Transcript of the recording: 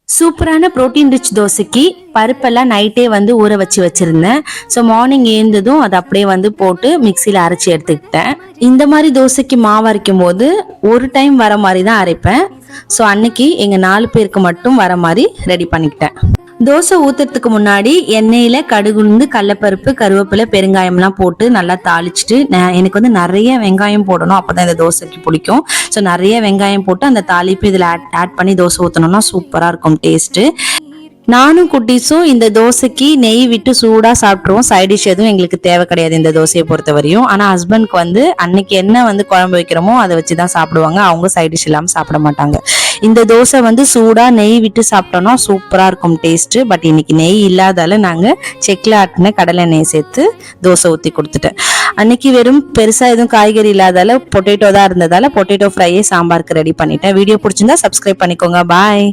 சூப்பரான protein rich தோசைக்கு பருப்பெல்லாம் நைட்டே வந்து ஊற வச்சிருந்தேன். ஸோ மார்னிங் எழுந்ததும் அதை அப்படியே வந்து போட்டு மிக்சியில் அரைச்சி எடுத்துக்கிட்டேன். இந்த மாதிரி தோசைக்கு மாவு அரைக்கும் போது ஒரு டைம் வர மாதிரி தான் அரைப்பேன். ஸோ அன்னைக்கு எங்கள் 4 பேருக்கு மட்டும் வர மாதிரி ரெடி பண்ணிக்கிட்டேன். தோசை ஊத்துறதுக்கு முன்னாடி எண்ணெயில கடுகுந்து கடலப்பருப்பு கருவேப்பிலை பெருங்காயம்லாம் போட்டு நல்லா தாளிச்சுட்டு எனக்கு வந்து நிறைய வெங்காயம் போடணும், அப்பதான் இந்த தோசைக்கு பிடிக்கும். ஸோ நிறைய வெங்காயம் போட்டு அந்த தாளிப்பு இதில் ஆட் பண்ணி தோசை ஊற்றணும்னா சூப்பராக இருக்கும் டேஸ்ட்டு. நானும் குட்டீஸும் இந்த தோசைக்கு நெய் விட்டு சூடா சாப்பிட்ருவோம். சைட் டிஷ் எதுவும் எங்களுக்கு தேவை கிடையாது இந்த தோசையை பொறுத்த வரையும். ஆனா ஹஸ்பண்ட்க்கு வந்து அன்னைக்கு என்ன வந்து குழம்பு வைக்கிறோமோ அதை வச்சுதான் சாப்பிடுவாங்க. அவங்க சைட் டிஷ் இல்லாமல் சாப்பிட மாட்டாங்க. இந்த தோசை வந்து சூடா நெய் விட்டு சாப்பிட்டோம்னா சூப்பரா இருக்கும் டேஸ்ட். பட் இன்னைக்கு நெய் இல்லாதால நாங்க செக்ல ஆட்டின கடலை நெய் சேர்த்து தோசை ஊற்றி கொடுத்துட்டேன். அன்னைக்கு வெறும் பெருசா எதுவும் காய்கறி இல்லாதால பொட்டேட்டோ தான் இருந்ததால பொட்டேட்டோ ஃப்ரையே சாம்பாருக்கு ரெடி பண்ணிட்டேன். வீடியோ பிடிச்சிருந்தா சப்ஸ்கிரைப் பண்ணிக்கோங்க. பாய்.